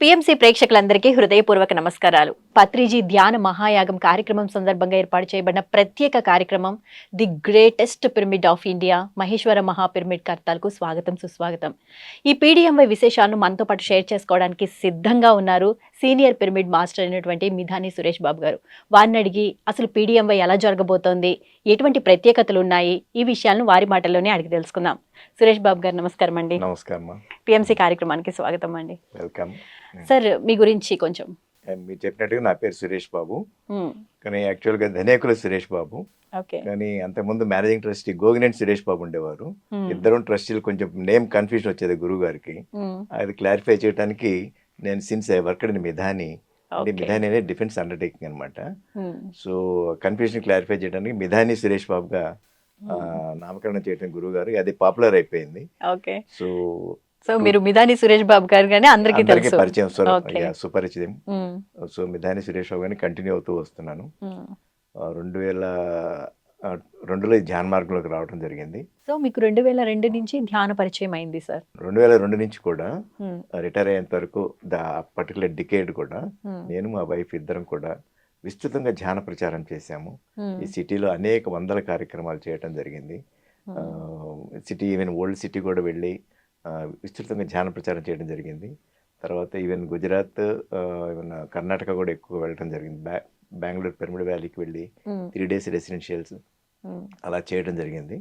PMC ప్రేక్షకులందరికీ హృదయపూర్వక నమస్కారాలు. పత్రిజీ ధ్యాన మహాయాగం కార్యక్రమం సందర్భంగా ఏర్పాటు చేయబడిన ప్రత్యేక కార్యక్రమం the greatest pyramid of India Maheshwara మహా పిరమిడ్ కర్తలకు స్వాగతం సుస్వాగతం. ఈ పీడిఎంవై విశేషాలను మనతో పాటు షేర్ చేసుకోవడానికి సిద్ధంగా ఉన్నారు సీనియర్ పిరమిడ్ మాస్టర్ అయినటువంటి మిధాని సురేష్ బాబు గారు. వారిని అడిగి అసలు పీడిఎంవై ఎలా జరగబోతోంది, ఎటువంటి ప్రత్యేకతలు ఉన్నాయి, ఈ విషయాలను వారి మాటల్లోనే అడిగి తెలుసుకుందాం. సురేష్ బాబు గారు నమస్కారం అండి. నమస్కారం. పిఎంసి కార్యక్రమానికి స్వాగతం అండి. వెల్కమ్ సార్, మీ గురించి కొంచెం. మీరు చెప్పినట్టుగా నా పేరు సురేష్ బాబు, మ్మ్. కానీ యాక్చువల్గా ధనేకుల సురేష్ బాబు. ఓకే. కానీ అంతకుముందు మేనేజింగ్ ట్రస్టీ గోగినేని సురేష్ బాబు ఉండేవారు. మ్మ్. ఇద్దరు ట్రస్టీలు కొంచెం నేమ్ కన్ఫ్యూజన్ వచ్చేది గురువు గారికి. మ్మ్. అది క్లారిఫై చేయడానికి నేను since I worked in Midhani, అంటే ఓకే. మిధాని అనేది డిఫెన్స్ అండర్టేకింగ్ అనమాట. మ్మ్. సో కన్ఫ్యూజన్ క్లారిఫై చేయడానికి మిధాని సురేష్ బాబుగా నామకరణం చేయడం గురువు గారు. అది పాపులర్ అయిపోయింది. ఓకే. సో సో మీరు మిధాని సురేష్ బాబు గారు కానీ అందరికీ అందరికీ తెలుసు. పరిచయం, ఓకే. సుపరిచితం. మ్మ్. సో మిధాని సురేష్ బాబు గారిని కంటిన్యూ అవుతూ వస్తున్నాను. మ్మ్. 2002లో ఈ ధ్యాన మార్గంలోకి రావడం జరిగింది. సో మీకు 2002 నుంచి ధ్యాన పరిచయం అయింది సార్. 2002 నుంచి కూడా మ్మ్. రిటైర్ అయ్యేంత వరకు పర్టికులర్ డికేడ్ కూడా మ్మ్. నేను మా వైఫ్ ఇద్దరం కూడా విస్తృతంగా ధ్యాన ప్రచారం చేశాము. మ్మ్. ఈ సిటీలో అనేక వందల కార్యక్రమాలు చేయడం జరిగింది. సిటీ ఈవెన్ ఓల్డ్ సిటీ కూడా వెళ్ళి విస్తృతంగా ధ్యాన ప్రచారం చేయడం జరిగింది. తర్వాత ఈవెన్ గుజరాత్, ఈవెన్ కర్ణాటక కూడా ఎక్కువ వెళ్ళడం జరిగింది. బెంగళూరు పిరమిడ్ వ్యాలీకి వెళ్ళి మ్మ్. 3 days రెసిడెన్షియల్స్ మ్మ్. అలా చేయడం జరిగింది.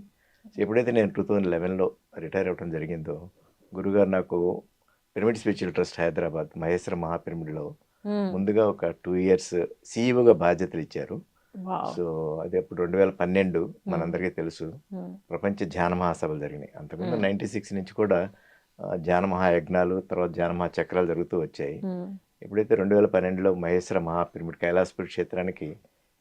సో ఎప్పుడైతే నేను 2011లో రిటైర్ అవ్వడం జరిగిందో, గురుగారు నాకు pyramid spiritual trust Hyderabad Maheshwara మహా పిరమిడ్లో మ్మ్. ముందుగా ఒక 2 years సీఈఓగా బాధ్యతలు ఇచ్చారు. వావ్. సో అది అప్పుడు 2012 మనందరికీ తెలుసు, మ్మ్. ప్రపంచ ధ్యాన మహాసభలు జరిగినాయి. అంతకుముందు మ్మ్. 96 నుంచి కూడా ధ్యాన మహాయజ్ఞాలు, తర్వాత ధ్యాన మహాచక్రాలు జరుగుతూ వచ్చాయి. మ్మ్. ఎప్పుడైతే 2012లో మహేశ్వర మహా పిరమిడ్ కైలాసపూర్ క్షేత్రానికి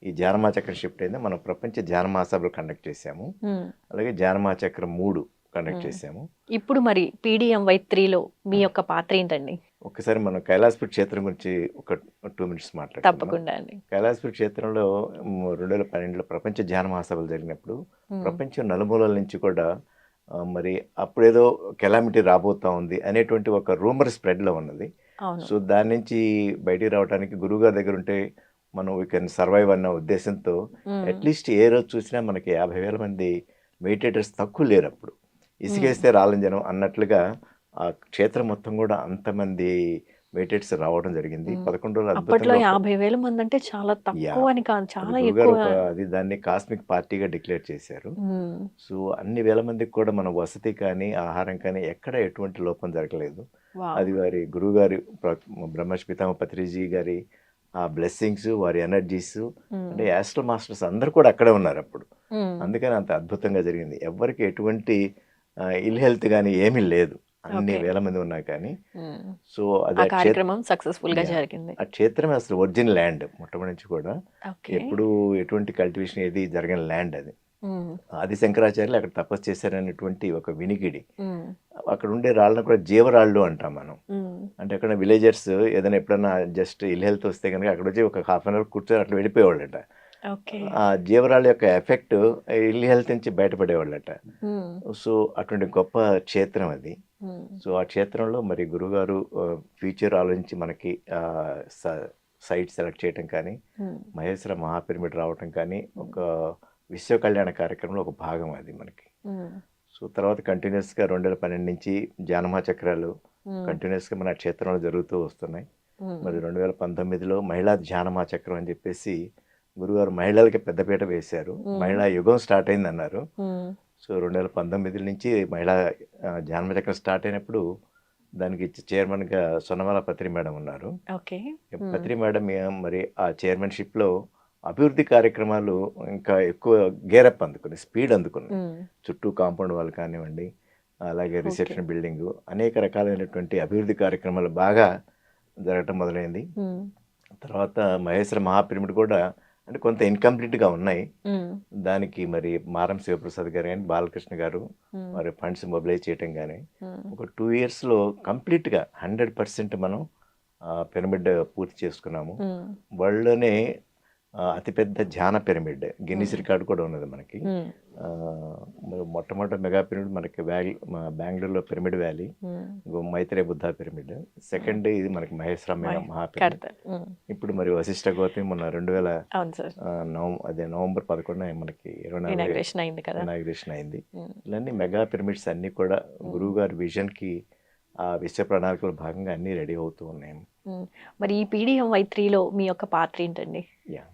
ఈ ధ్యాన మహాచక్రం షిఫ్ట్ అయిందో, మనం ప్రపంచ ధ్యాన మహాసభలు కండక్ట్ చేశాము. మ్మ్. అలాగే ధ్యాన మహాచక్రం 3 కండక్ట్ చేశాము. ఇప్పుడు మరి పీడిఎంవై 3లో మీ యొక్క పాత్ర ఏంటండి? ఒకసారి మనం కైలాసపూర్ క్షేత్రం గురించి ఒక 2 minutes మాట్లాడుకుందాం. తప్పకుండా అండి. కైలాసపూర్ క్షేత్రంలో 2012లో ప్రపంచ ధ్యాన మహాసభలు జరిగినప్పుడు మ్మ్. ప్రపంచం నలుమూలల నుంచి కూడా మరి అప్పుడేదో కెలామిటీ రాబోతా ఉంది అనేటువంటి ఒక రూమర్ స్ప్రెడ్లో ఉన్నది. అవును. సో దాని నుంచి బయటికి రావడానికి గురువుగారి దగ్గర ఉంటే మనం వీ కెన్ సర్వైవ్ అన్న ఉద్దేశంతో మ్మ్. అట్లీస్ట్ ఏ రోజు చూసినా మనకి 50,000 మంది మెడిటేటర్స్ తక్కువ లేరు అప్పుడు. ఇసుకేస్తే రాలని జనం అన్నట్లుగా ఆ క్షేత్రం మొత్తం కూడా అంతమంది మెడిటేటర్స్ రావడం జరిగింది. 11 రోజులు అప్పట్లో అద్భుతంగా 50,000 మంది అంటే చాలా తక్కువ అని కాదు, చాలా గురుగారు ఎక్కువ. అది దాన్ని కాస్మిక్ పార్టీగా డిక్లేర్ చేశారు. మ్మ్. సో అన్ని వేల మందికి కూడా మన వసతి కానీ ఆహారం కానీ ఎక్కడ ఎటువంటి లోపం జరగలేదు. వావ్. అది వారి గురువుగారి బ్రహ్మర్షి పితామహ పత్రిజీ గారి ఆ బ్లెస్సింగ్స్, వారి ఎనర్జీస్, మ్మ్. అంటే యాస్ట్రల్ మాస్టర్స్ అందరు కూడా అక్కడే ఉన్నారు అప్పుడు. మ్మ్. అందుకని అంత అద్భుతంగా జరిగింది. ఎవరికి ఎటువంటి ఇల్ హెల్త్ కానీ ఏమీ లేదు, అన్ని ఓకే. వేల మంది ఉన్నా కానీ. మ్మ్. సో ఆ అది కార్యక్రమం సక్సెస్ఫుల్ గా Yeah. జరిగింది. ఆ క్షేత్రమే అసలు ఒరిజినల్ ల్యాండ్, మొట్టమొదటి నుంచి కూడా ఓకే. ఎప్పుడు ఎటువంటి కల్టివేషన్ ఏది జరగని ల్యాండ్ అది. మ్మ్. ఆది శంకరాచార్యులు అక్కడ తపస్సు చేశారనేటువంటి ఒక వినికిడి. మ్మ్. అక్కడ ఉండే రాళ్ళను కూడా జీవరాళ్ళు అంటాం మనం. మ్మ్. అంటే అక్కడ విలేజర్స్ ఏదైనా ఎప్పుడన్నా జస్ట్ ఇల్ హెల్త్ వస్తే కనుక అక్కడ వచ్చి ఒక 1/2 hour కూర్చొని అట్లా వెళ్ళిపోయేవాళ్ళట. ఓకే. ఆ జీవరాళ్ళ యొక్క ఎఫెక్ట్ ఇల్ హెల్త్ నుంచి బయటపడేవాళ్ళట. మ్మ్. సో అటువంటి గొప్ప క్షేత్రం అది. మ్మ్. సో ఆ క్షేత్రంలో మరి గురుగారు ఫ్యూచర్ ఆలోచించి మనకి సైట్ సెలెక్ట్ చేయటం కానీ, మ్మ్. మహేశ్వర మహా పిరమిడ్ రావటం కానీ ఒక విశ్వ కళ్యాణ కార్యక్రమంలో ఒక భాగం అది మనకి. మ్మ్. సో తర్వాత కంటిన్యూస్గా 2012 నుంచి ధ్యానమహా చక్రాలు మ్మ్. కంటిన్యూస్గా మన క్షేత్రంలో జరుగుతూ వస్తున్నాయి. మ్మ్. మరి 2019లో మహిళా ధ్యానమహా చక్రం అని చెప్పేసి గురుగారు మహిళలకి పెద్దపీట వేశారు. మహిళా యుగం స్టార్ట్ అయింది అన్నారు. మ్మ్. సో 2019 నుంచి మహిళా ధ్యానమహా చక్రం స్టార్ట్ అయినప్పుడు దానికి చైర్మన్గా సొన్నమల పత్రి మేడం ఉన్నారు. ఓకే. పత్రి మేడం మరి ఆ చైర్మన్షిప్లో అభివృద్ధి కార్యక్రమాలు ఇంకా ఎక్కువ గేరప్ అందుకుని, స్పీడ్ అందుకున్నాయి. మ్మ్. చుట్టూ కాంపౌండ్ వాళ్ళు కానివ్వండి, అలాగే రిసెప్షన్ బిల్డింగు, అనేక రకాలైనటువంటి అభివృద్ధి కార్యక్రమాలు బాగా జరగటం మొదలైంది. మ్మ్. తర్వాత మహేశ్వర మహా పిరమిడ్ కూడా అంటే కొంత ఇన్కంప్లీట్గా ఉన్నాయి. మ్మ్. దానికి మరి మారం శివప్రసాద్ గారు కానీ, బాలకృష్ణ గారు మ్మ్. మరి ఫండ్స్ మొబిలైజ్ చేయటం కానీ మ్మ్. ఒక 2 yearsలో కంప్లీట్గా 100% మనం పిరమిడ్ పూర్తి చేసుకున్నాము. మ్మ్. వరల్డ్లోనే అతిపెద్ద ధ్యాన పిరమిడ్ గిన్నిస్ రికార్డు కూడా ఉన్నది మనకి. ఆ, మరి మొట్టమొదటి మెగా పిరమిడ్ మనకి బెంగళూరులో pyramid valley, Maitreya Buddha pyramid. Second ఇది మనకి మహేశ్వర మహాపిరమిడ్. ఇప్పుడు మరి వశిష్ఠ గౌతమి మొన్న 2000 అవును సార్, అదే నవంబర్ 11 మనకి 24 ఇనాగ్రేషన్ అయింది కదా. ఇనాగ్రేషన్ అయింది. ఇలాంటి మెగా పిరమిడ్స్ అన్నీ కూడా గురువు గారి విజన్కి ఆ విశ్వ ప్రణాళికలో భాగంగా అన్నీ రెడీ అవుతూ ఉన్నాయి. మరి ఈ PDMY3లో మీ యొక్క పాత్ర ఏంటండి? యా,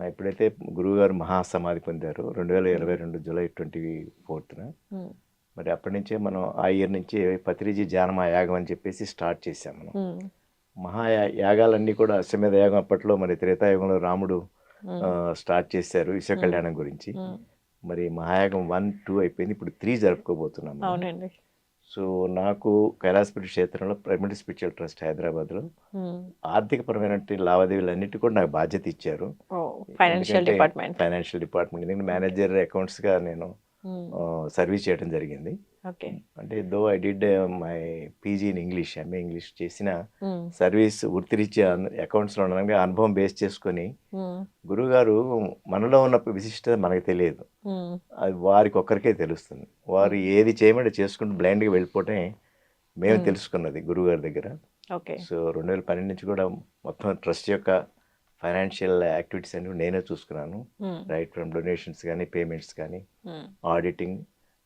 ఎప్పుడైతే గురువుగారు మహాసమాధి పొందారో 2022 జూలై 24న, మరి అప్పటి నుంచే మనం ఆ ఇయర్ నుంచి పత్రిజీ ధ్యానమహాయాగం అని చెప్పేసి స్టార్ట్ చేసాం మనం. యాగాలన్నీ కూడా అశ్వమేధ యాగం అప్పట్లో మరి త్రేతాయుగంలో రాముడు స్టార్ట్ చేశారు విశ్వ కళ్యాణం గురించి. మరి మహాయాగం 1, 2 అయిపోయింది, ఇప్పుడు 3 జరుపుకోబోతున్నాం. అవునండి. సో నాకు కైలాసపతి క్షేత్రంలో పిరమిడ్ స్పిరిచువల్ ట్రస్ట్ హైదరాబాద్లో ఆర్థికపరమైన లావాదేవీలు అన్నిటి కూడా నాకు బాధ్యత ఇచ్చారు. ఫైనాన్షియల్ డిపార్ట్మెంట్ నేను మేనేజర్ అకౌంట్స్గా నేను సర్వీస్ చేయడం జరిగింది. అంటే though I did my PG in English, MA English చేసిన సర్వీస్ వృత్తిరీత్యా అకౌంట్స్లో ఉండగా అనుభవం బేస్ చేసుకొని గురువుగారు మనలో ఉన్న విశిష్టత మనకు తెలియదు, అది వారికి ఒక్కరికే తెలుస్తుంది. వారు ఏది చేయమంటే చేసుకుంటూ బ్లైండ్గా వెళ్ళిపోవటమే మేము తెలుసుకున్నది గురువుగారి దగ్గర. సో 2012 నుంచి కూడా మొత్తం ట్రస్ట్ యొక్క ఫైనాన్షియల్ యాక్టివిటీస్ అన్ని నేనే చూసుకున్నాను. రైట్ ఫ్రమ్ డొనేషన్స్ కానీ, పేమెంట్స్ కానీ, ఆడిటింగ్,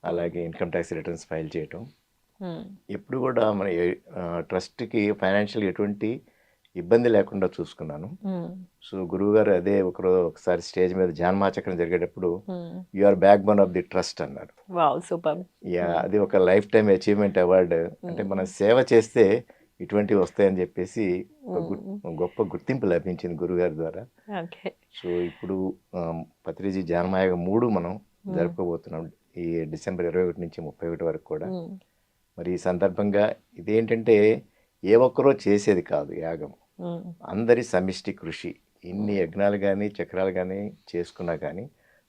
అలాగే ఇన్కమ్ ట్యాక్స్ రిటర్న్స్ ఫైల్ చేయటం. ఎప్పుడు కూడా మన ట్రస్ట్కి ఫైనాన్షియల్ ఎటువంటి ఇబ్బంది లేకుండా చూసుకున్నాను. సో గురువు గారు అదే ఒకసారి స్టేజ్ మీద ధ్యానమహాచక్రం జరిగేటప్పుడు you are backbone of the trust అన్నారు. యా, అది ఒక లైఫ్ టైమ్ అచీవ్మెంట్ అవార్డు. అంటే మనం సేవ చేస్తే ఇటువంటివి వస్తాయని చెప్పేసి గొప్ప గుర్తింపు లభించింది గురుగారి ద్వారా. సో ఇప్పుడు పత్రిజీ ధ్యానమహాయాగం 3 మనం జరుపుకోబోతున్నాం ఈ డిసెంబర్ 21 నుంచి 31 వరకు కూడా. మరి ఈ సందర్భంగా ఇదేంటంటే ఏ ఒక్కరో చేసేది కాదు యాగం, అందరి సమిష్టి కృషి. ఇన్ని యజ్ఞాలు కానీ చక్రాలు కానీ చేసుకున్నా కానీ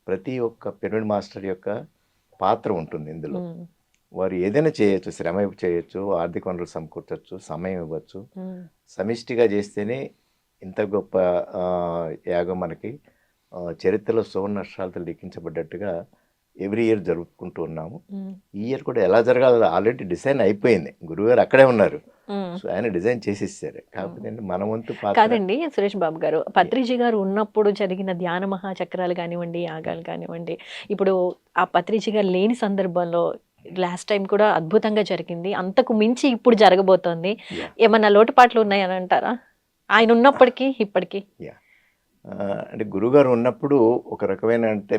ప్రతి ఒక్క పిరమిడ్ మాస్టర్ యొక్క పాత్ర ఉంటుంది ఇందులో. వారు ఏదైనా చేయొచ్చు, శ్రమ చేయొచ్చు, ఆర్థిక వనరులు సమకూర్చవచ్చు, సమయం ఇవ్వచ్చు. సమిష్టిగా చేస్తేనే ఇంత గొప్ప యాగం మనకి చరిత్రలో సువర్ణ అక్షరాలతో లిఖించబడ్డట్టుగా ఎవ్రీ ఇయర్ జరుపుకుంటూ ఉన్నాము. ఈ ఇయర్ కూడా ఎలా జరగాలో ఆల్రెడీ డిజైన్ అయిపోయింది, గురువుగారు అక్కడే ఉన్నారు. సో ఆయన డిజైన్ చేసిస్తారు. కాకపోతే మన వంతు కాదండి సురేష్ బాబు గారు, పత్రిజీ గారు ఉన్నప్పుడు జరిగిన ధ్యాన మహాచక్రాలు కానివ్వండి, యాగాలు కానివ్వండి, ఇప్పుడు ఆ పత్రిజీ గారు లేని సందర్భంలో లాస్ట్ టైం కూడా అద్భుతంగా జరిగింది, అంతకు మించి ఇప్పుడు జరగబోతోంది. ఏమన్నా లోటుపాట్లు ఉన్నాయని అంటారా ఆయన ఉన్నప్పటికీ ఇప్పటికీ? అంటే గురుగారు ఉన్నప్పుడు ఒక రకమైన అంటే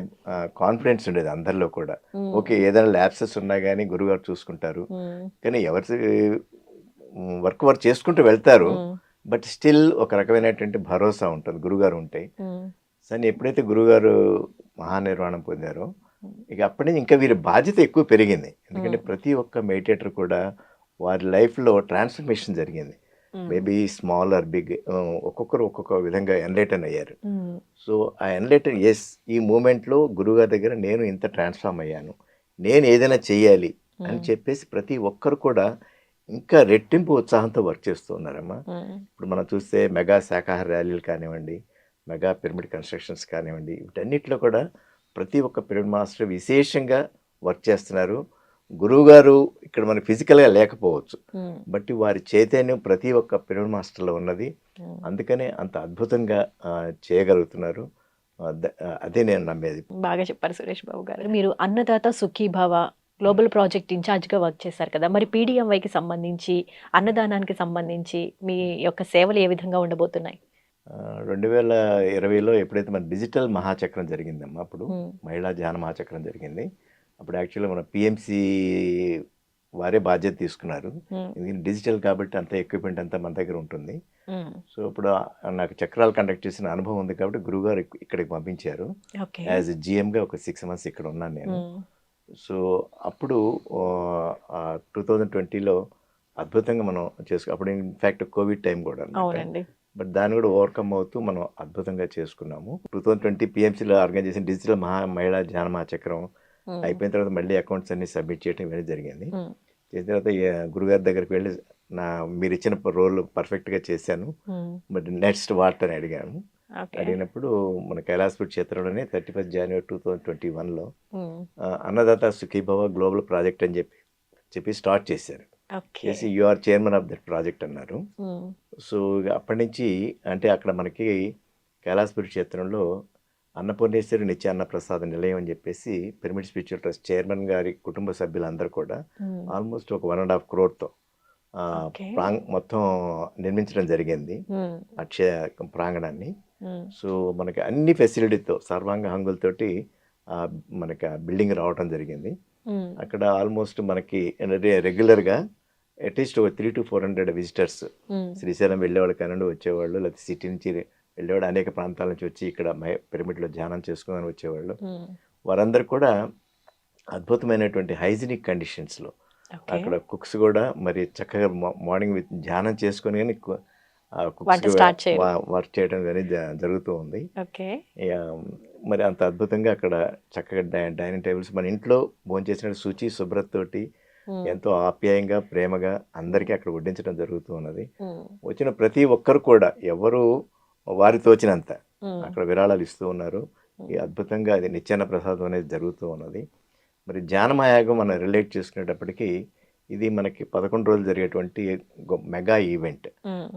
కాన్ఫిడెన్స్ ఉండేది అందరిలో కూడా. ఓకే, ఏదైనా ల్యాప్సెస్ ఉన్నా కానీ గురుగారు చూసుకుంటారు, కానీ ఎవరి వర్క్ చేసుకుంటూ వెళ్తారు. బట్ స్టిల్ ఒక రకమైనటువంటి భరోసా ఉంటుంది గురుగారు ఉంటే. కానీ ఎప్పుడైతే గురుగారు మహానిర్వాణం పొందారో ఇక అప్పటి నుంచి ఇంకా వీరి బాధ్యత ఎక్కువ పెరిగింది. ఎందుకంటే ప్రతి ఒక్క మెడిటేటర్ కూడా వారి లైఫ్లో ట్రాన్స్ఫర్మేషన్ జరిగింది. మేబీ స్మాల్ ఆర్ బిగ్, ఒక్కొక్కరు ఒక్కొక్క విధంగా ఎన్లైటన్ అయ్యారు. సో ఆ ఎన్లైటన్ ఈ మూమెంట్లో గురుగారి దగ్గర నేను ఇంత ట్రాన్స్ఫార్మ్ అయ్యాను, నేను ఏదైనా చెయ్యాలి అని చెప్పేసి ప్రతి ఒక్కరు కూడా ఇంకా రెట్టింపు ఉత్సాహంతో వర్క్ చేస్తూ ఉన్నారమ్మా. ఇప్పుడు మనం చూస్తే మెగా శాఖాహార ర్యాలీలు కానివ్వండి, మెగా పిరమిడ్ కన్స్ట్రక్షన్స్ కానివ్వండి, వీటన్నిటిలో కూడా ప్రతి ఒక్క పిరమిడ్ మాస్టర్ విశేషంగా వర్క్ చేస్తున్నారు. గురువుగారు ఇక్కడ మనకి ఫిజికల్గా లేకపోవచ్చు, బట్ వారి చైతన్యం ప్రతి ఒక్క పిరమిడ్ మాస్టర్లో ఉన్నది. అందుకనే అంత అద్భుతంగా చేయగలుగుతున్నారు. అదే నేను నమ్మేది. బాగా చెప్పారు సురేష్ బాబు గారు. మీరు అన్నదాత సుఖీభావ గ్లోబల్ ప్రాజెక్ట్ ఇన్ఛార్జ్గా వర్క్ చేశారు కదా, మరి PDMYకి సంబంధించి అన్నదానానికి సంబంధించి మీ యొక్క సేవలు ఏ విధంగా ఉండబోతున్నాయి? 2020లో ఎప్పుడైతే మన డిజిటల్ మహాచక్రం జరిగిందమ్మా, అప్పుడు మహిళా ధ్యాన మహాచక్రం జరిగింది. అప్పుడు యాక్చువల్గా మన PMC వారే బాధ్యత తీసుకున్నారు. ఎందుకంటే డిజిటల్ కాబట్టి అంత ఎక్విప్మెంట్ అంతా మన దగ్గర ఉంటుంది. సో ఇప్పుడు నాకు చక్రాలు కండక్ట్ చేసిన అనుభవం ఉంది కాబట్టి గురువుగారు ఇక్కడికి పంపించారు. యాజ్ GMగా ఒక 6 months ఇక్కడ ఉన్నాను నేను. సో అప్పుడు 2020లో అద్భుతంగా మనం అప్పుడు ఇన్ఫ్యాక్ట్ కోవిడ్ టైం కూడా, బట్ దాన్ని కూడా ఓవర్కమ్ అవుతూ మనం అద్భుతంగా చేసుకున్నాము. 2020 PMCలో ఆర్గనైజ్ చేసిన డిజిటల్ మహిళా ధ్యాన మహాచక్రం అయిపోయిన తర్వాత మళ్ళీ అకౌంట్స్ అన్ని సబ్మిట్ చేయడం ఇవన్నీ జరిగింది. చేసిన తర్వాత గురుగారి దగ్గరికి వెళ్ళి మీరు ఇచ్చిన రోల్ పర్ఫెక్ట్గా చేశాను, బట్ నెక్స్ట్ వాట్ అని అడిగాను. ఓకే. అడిగినప్పుడు మన కైలాసపూర్ క్షేత్రంలోనే 31 జనవరి 2021లో హ్మ్. అన్నదాత సుఖీభవ గ్లోబల్ ప్రాజెక్ట్ అని చెప్పి స్టార్ట్ చేశారు. ఓకే. చేసి you are chairman of that project అన్నారు. హ్మ్. సో ఇక అప్పటి నుంచి అంటే అక్కడ మనకి కైలాసపూర్ క్షేత్రంలో అన్నపూర్ణేశ్వరి నిత్య అన్నప్రసాద నిలయం అని చెప్పేసి పిరమిడ్ స్పిరిచువల్ ట్రస్ట్ చైర్మన్ గారి కుటుంబ సభ్యులందరూ కూడా హ్మ్. ఆల్మోస్ట్ ఒక 1.5 crore ఓకే. మొత్తం నిర్మించడం జరిగింది హ్మ్. అక్షయ ప్రాంగణాన్ని. హ్మ్. సో మనకి అన్ని ఫెసిలిటీతో సర్వాంగ హంగులతోటి మనకి ఆ బిల్డింగ్ రావడం జరిగింది. హ్మ్. అక్కడ ఆల్మోస్ట్ మనకి రెగ్యులర్గా అట్లీస్ట్ ఒక 300 to 400 విజిటర్స్ హ్మ్. శ్రీశైలం వెళ్ళేవాళ్ళు కానివ్వండి, వచ్చేవాళ్ళు, లేకపోతే సిటీ నుంచి వెళ్ళేవాళ్ళు, అనేక ప్రాంతాల నుంచి వచ్చి ఇక్కడ పిరమిడ్లో ధ్యానం చేసుకుని వచ్చేవాళ్ళు. హ్మ్. వారందరూ కూడా అద్భుతమైనటువంటి హైజీనిక్ కండిషన్స్లో ఓకే. అక్కడ కుక్స్ కూడా మరి చక్కగా మార్నింగ్ ధ్యానం చేసుకొని కానీ వంట కుక్స్కి స్టార్ట్ చేయరు. వర్క్ చేయడం కానీ జరుగుతూ ఉంది. ఓకే. ఇక మరి అంత అద్భుతంగా అక్కడ చక్కగా డైనింగ్ టేబుల్స్ మన ఇంట్లో భోంచేసినట్టు శుచి శుభ్రతతోటి హ్మ్. ఎంతో ఆప్యాయంగా ప్రేమగా అందరికీ అక్కడ వడ్డించడం జరుగుతూ ఉన్నది. హ్మ్. వచ్చిన ప్రతి ఒక్కరు కూడా ఎవరు వారి తోచినంత హ్మ్. అక్కడ విరాళాలు ఇస్తూ ఉన్నారు. ఈ హ్మ్. అద్భుతంగా అది నిత్యాన్న ప్రసాదం అనేది జరుగుతూ ఉన్నది. మరి ధ్యానమయాగం మనం రిలేట్ చేసుకునేటప్పటికీ ఇది మనకి 11 రోజులు జరిగేటువంటి మెగా ఈవెంట్. హ్మ్.